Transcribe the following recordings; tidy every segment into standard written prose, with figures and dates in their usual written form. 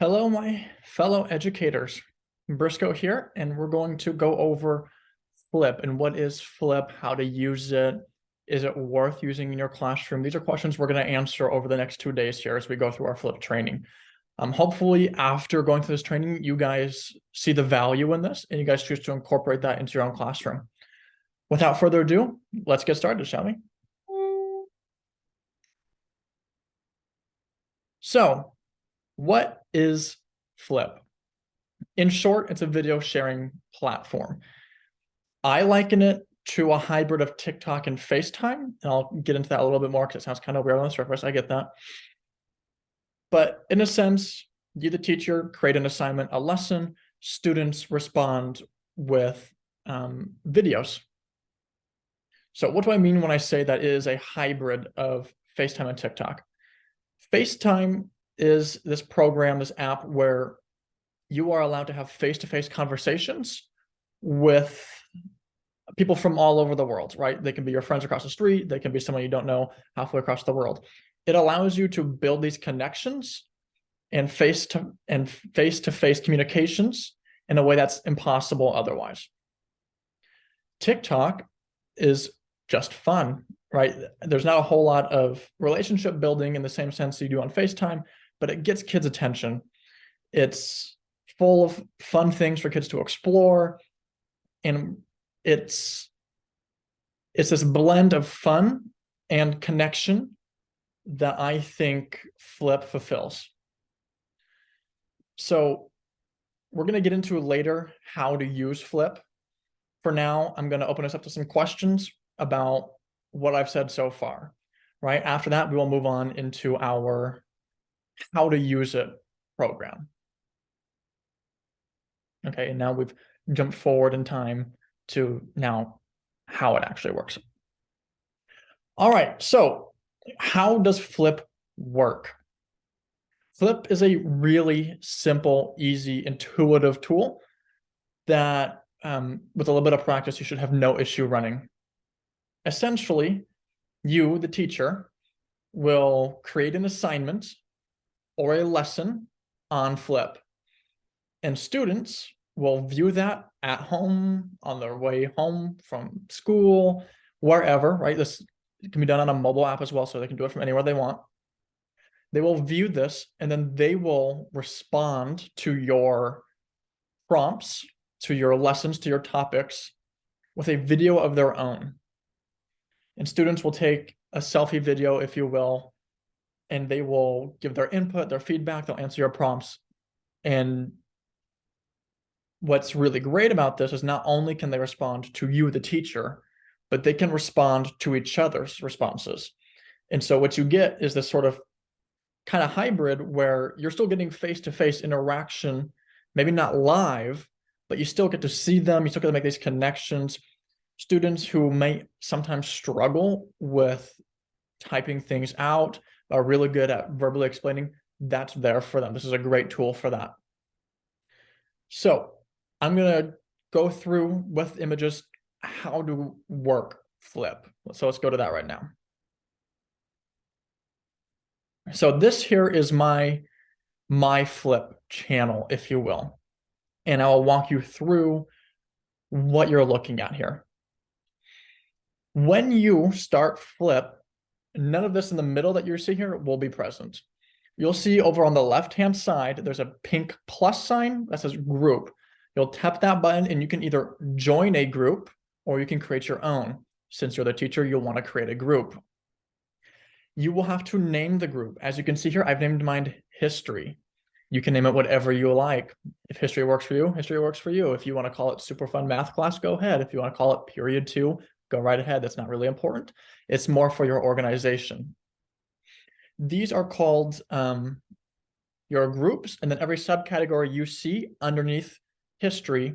Hello, my fellow educators. Briscoe here, and we're going to go over Flip and what is Flip, how to use it, is it worth using in your classroom? These are questions we're going to answer over the next 2 days here as we go through our Flip training. Hopefully, after going through this training, you guys see the value in this and you guys choose to incorporate that into your own classroom. Without further ado, let's get started, shall we? So, what is Flip? In short, it's a video sharing platform. I liken it to a hybrid of TikTok and FaceTime. And I'll get into that a little bit more because it sounds kind of weird on the surface. I get that. But in a sense, you, the teacher, create an assignment, a lesson, students respond with videos. So what do I mean when I say that is a hybrid of FaceTime and TikTok? FaceTime is this program, this app where you are allowed to have face-to-face conversations with people from all over the world, right? They can be your friends across the street. They can be someone you don't know halfway across the world. It allows you to build these connections and face-to-face communications in a way that's impossible otherwise. TikTok is just fun, right? There's not a whole lot of relationship building in the same sense you do on FaceTime, but it gets kids' attention. It's full of fun things for kids to explore, and it's this blend of fun and connection that I think Flip fulfills. So we're going to get into later how to use Flip. For now, I'm going to open us up to some questions about what I've said so far, right? After that, we will move on into our how to use it program. Okay, and now we've jumped forward in time to now how it actually works. All right, so how does Flip work? Flip is a really simple, easy, intuitive tool that with a little bit of practice, you should have no issue running. Essentially, you, the teacher, will create an assignment or a lesson on Flip, and students will view that at home, on their way home from school, wherever, right? This can be done on a mobile app as well, so they can do it from anywhere they want. They will view this, and then they will respond to your prompts, to your lessons, to your topics with a video of their own. And students will take a selfie video, if you will, and they will give their input, their feedback, they'll answer your prompts. And what's really great about this is not only can they respond to you, the teacher, but they can respond to each other's responses. And so what you get is this sort of kind of hybrid where you're still getting face-to-face interaction, maybe not live, but you still get to see them, you still get to make these connections. Students who may sometimes struggle with typing things out, are really good at verbally explaining, that's there for them. This is a great tool for that. So I'm going to go through with images how to work Flip. So let's go to that right now. So this here is my Flip channel, if you will. And I will walk you through what you're looking at here. When you start Flip, none of this in the middle that you're seeing here will be present. You'll see over on the left-hand side, there's a pink plus sign that says group. You'll tap that button and you can either join a group or you can create your own. Since you're the teacher, you'll want to create a group. You will have to name the group. As you can see here, I've named mine history. You can name it whatever you like. If history works for you, history works for you. If you want to call it super fun math class, go ahead. If you want to call it period 2, go right ahead. That's not really important. It's more for your organization. These are called your groups, and then every subcategory you see underneath history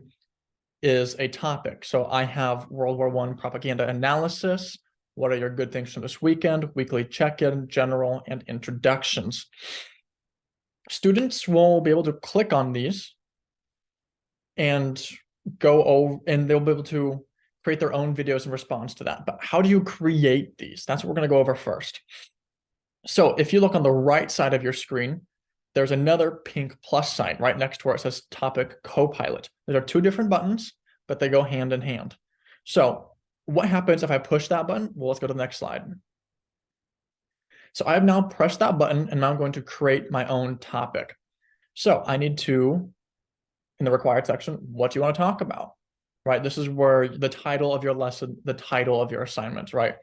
is a topic. So I have World War I propaganda analysis. What are your good things from this weekend? Weekly check-in, general, and introductions. Students will be able to click on these and go over, and they'll be able to create their own videos in response to that. But how do you create these? That's what we're going to go over first. So if you look on the right side of your screen, there's another pink plus sign right next to where it says Topic Copilot. There are two different buttons, but they go hand in hand. So what happens if I push that button? Well, let's go to the next slide. So I have now pressed that button, and now I'm going to create my own topic. So I need to, in the required section, what do you want to talk about? Right? This is where the title of your lesson, the title of your assignment, right?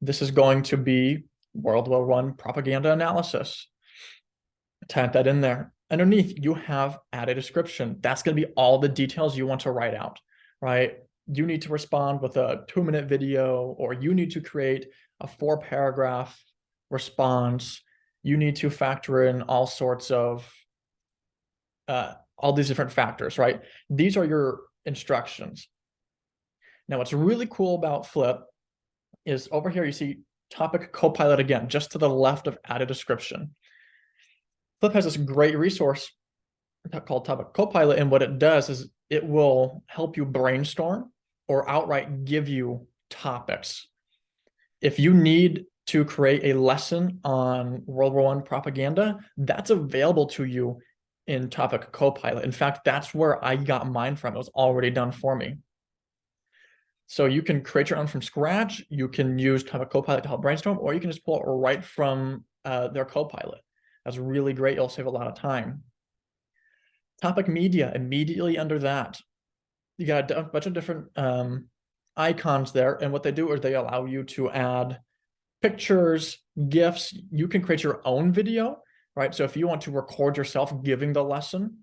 This is going to be World War I propaganda analysis. Type that in there. Underneath, you have add a description. That's going to be all the details you want to write out, right? You need to respond with a 2-minute video, or you need to create a 4-paragraph response. You need to factor in all sorts of all these different factors, right? These are your instructions. Now, what's really cool about Flip is over here, you see Topic Copilot again, just to the left of add a description. Flip has this great resource called Topic Copilot, and what it does is it will help you brainstorm or outright give you topics. If you need to create a lesson on World War I propaganda, that's available to you in Topic Copilot. In fact, that's where I got mine from. It was already done for me. So you can create your own from scratch. You can use Topic Copilot to help brainstorm, or you can just pull it right from their Copilot. That's really great. You'll save a lot of time. Topic Media, immediately under that, you got a bunch of different icons there. And what they do is they allow you to add pictures, GIFs. You can create your own video, right? So if you want to record yourself giving the lesson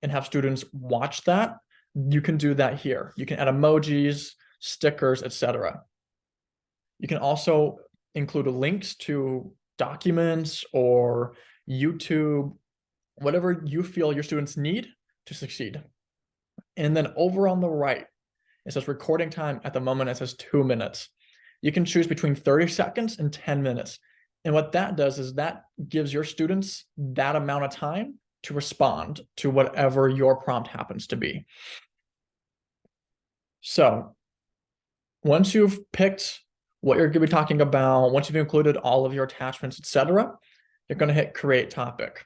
and have students watch that, you can do that here. You can add emojis, stickers, etc. You can also include links to documents or YouTube, whatever you feel your students need to succeed. And then over on the right, it says recording time. At the moment, it says 2 minutes. You can choose between 30 seconds and 10 minutes. And what that does is that gives your students that amount of time to respond to whatever your prompt happens to be. So once you've picked what you're going to be talking about, once you've included all of your attachments, etc., you're going to hit create topic.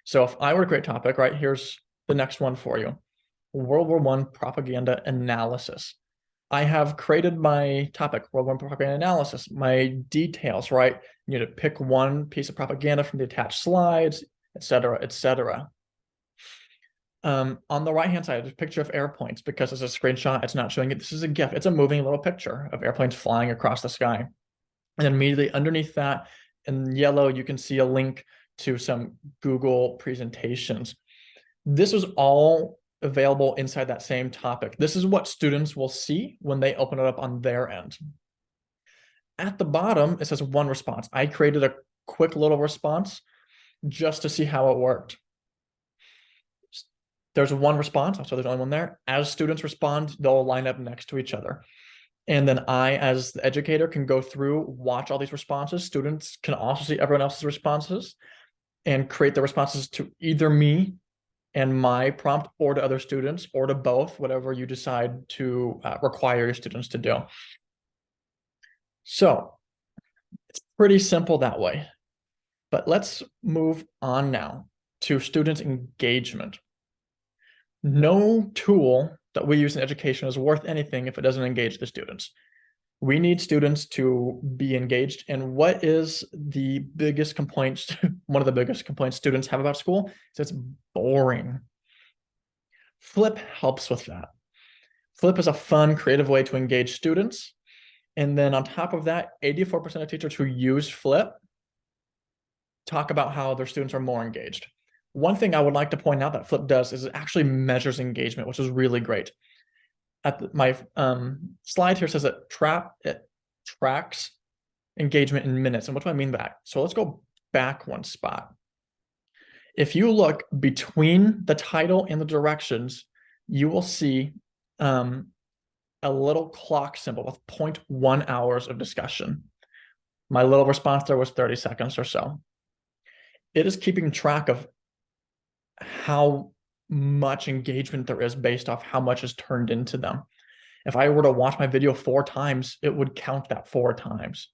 So if I were to create topic, right, here's the next one for you. World War I propaganda analysis. I have created my topic, World War I propaganda analysis, my details, right? You need to pick one piece of propaganda from the attached slides, etc., etc. On the right-hand side, there's a picture of airplanes. Because it's a screenshot, it's not showing it. This is a GIF. It's a moving little picture of airplanes flying across the sky. And then immediately underneath that, in yellow, you can see a link to some Google presentations. This is all available inside that same topic. This is what students will see when they open it up on their end. At the bottom, it says one response. I created a quick little response just to see how it worked. There's one response, so there's only one there. As students respond, they'll line up next to each other. And then I, as the educator, can go through, watch all these responses. Students can also see everyone else's responses and create the responses to either me and my prompt, or to other students, or to both, whatever you decide to require your students to do. So it's pretty simple that way. But let's move on now to student engagement. No tool that we use in education is worth anything if it doesn't engage the students. We need students to be engaged. And what is the biggest complaints, one of the biggest complaints students have about school is it's boring. Flip helps with that. Flip is a fun, creative way to engage students. And then on top of that, 84% of teachers who use Flip talk about how their students are more engaged. One thing I would like to point out that Flip does is it actually measures engagement, which is really great. My slide here says it tracks engagement in minutes. And what do I mean by that? So let's go back one spot. If you look between the title and the directions, you will see a little clock symbol with 0.1 hours of discussion. My little response there was 30 seconds or so. It is keeping track of how much engagement there is based off how much is turned into them. If I were to watch my video 4 times, it would count that 4 times.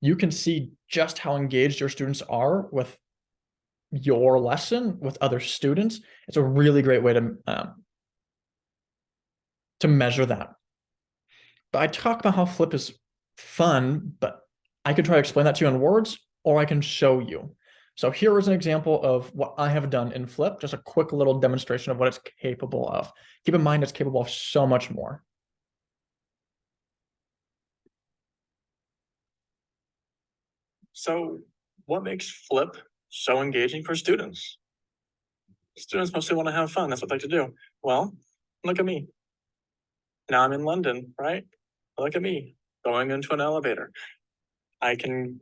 You can see just how engaged your students are with your lesson with other students, it's a really great way to measure that. But I talk about how flip is fun, but I could try to explain that to you in words, or I can show you. So here is an example of what I have done in Flip, just a quick little demonstration of what it's capable of. Keep in mind, it's capable of so much more. So what makes Flip so engaging for students? Students mostly want to have fun. That's what they like to do. Well, look at me. Now I'm in London, right? Look at me going into an elevator. I can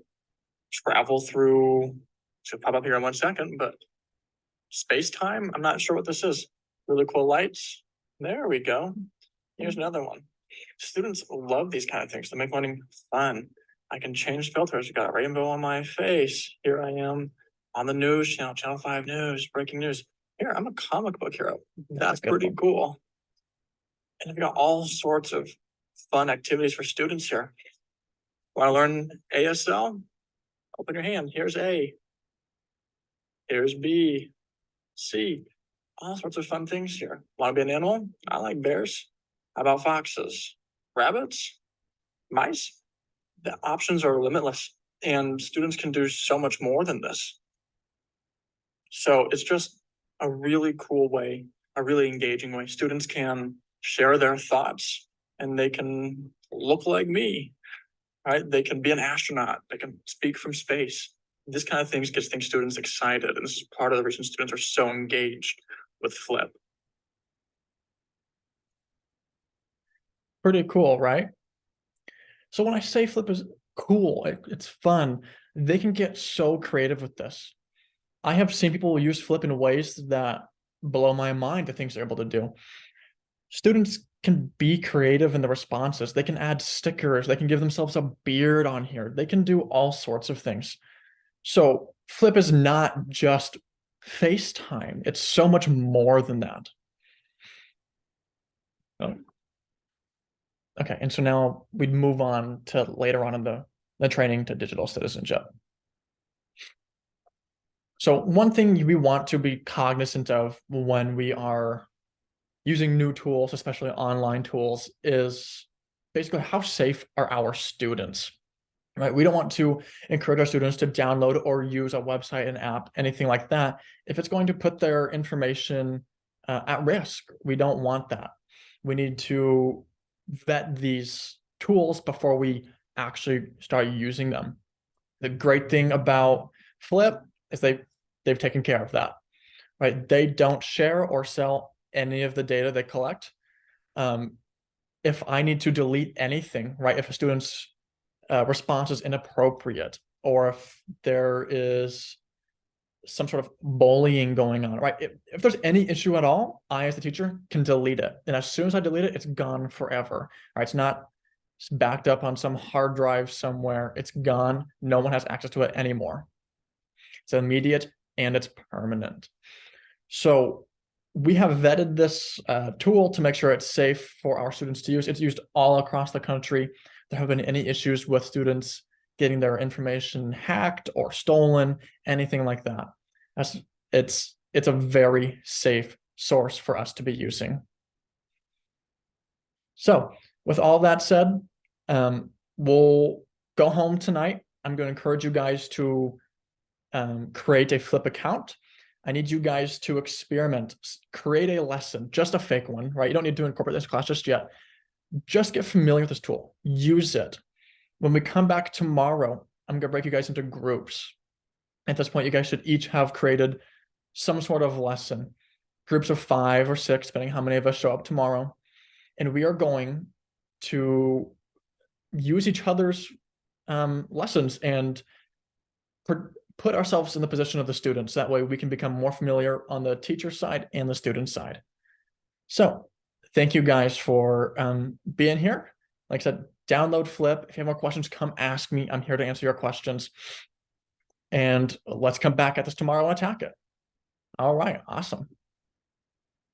travel through, should pop up here in 1 second, but space-time, I'm not sure what this is. Really cool lights. There we go. Here's another one. Students love these kind of things. They make learning fun. I can change filters. Got a rainbow on my face. Here I am on the news channel, Channel 5 News, breaking news. Here, I'm a comic book hero. That's pretty cool. And I've got all sorts of fun activities for students here. Want to learn ASL? Open your hand. Here's A. Here's B, C. All sorts of fun things here. Want to be an animal? I like bears. How about foxes? Rabbits? Mice? The options are limitless, and students can do so much more than this. So it's just a really cool way, a really engaging way. Students can share their thoughts, and they can look like me, right? They can be an astronaut. They can speak from space. This kind of things gets students excited, and this is part of the reason students are so engaged with Flip. Pretty cool, right? So when I say Flip is cool, it's fun, they can get so creative with this. I have seen people use Flip in ways that blow my mind, the things they're able to do. Students can be creative in the responses. They can add stickers. They can give themselves a beard on here. They can do all sorts of things. So Flip is not just FaceTime. It's so much more than that. Okay, and so now we'd move on to later on in the training to digital citizenship. So one thing we want to be cognizant of when we are using new tools, especially online tools, is basically how safe are our students, right? We don't want to encourage our students to download or use a website, an app, anything like that, if it's going to put their information at risk. We don't want that. We need to vet these tools before we actually start using them. The great thing about Flip is they've taken care of that, right? They don't share or sell any of the data they collect. If I need to delete anything, right? If a student's response is inappropriate, or if there is some sort of bullying going on, right? If there's any issue at all, I, as the teacher, can delete it. And as soon as I delete it, it's gone forever, right? It's not backed up on some hard drive somewhere. It's gone. No one has access to it anymore. It's immediate and it's permanent. So we have vetted this tool to make sure it's safe for our students to use. It's used all across the country. There haven't been any issues with students getting their information hacked or stolen, anything like that. It's a very safe source for us to be using. So with all that said, we'll go home tonight. I'm going to encourage you guys to create a Flip account. I need you guys to experiment, create a lesson, just a fake one, right? You don't need to incorporate this class just yet. Just get familiar with this tool, use it. When we come back tomorrow, I'm gonna break you guys into groups. At this point, you guys should each have created some sort of lesson, groups of 5 or 6, depending how many of us show up tomorrow. And we are going to use each other's lessons and put ourselves in the position of the students. That way we can become more familiar on the teacher side and the student side. So thank you guys for being here. Like I said, download Flip. If you have more questions, come ask me. I'm here to answer your questions. And let's come back at this tomorrow and attack it. All right, awesome.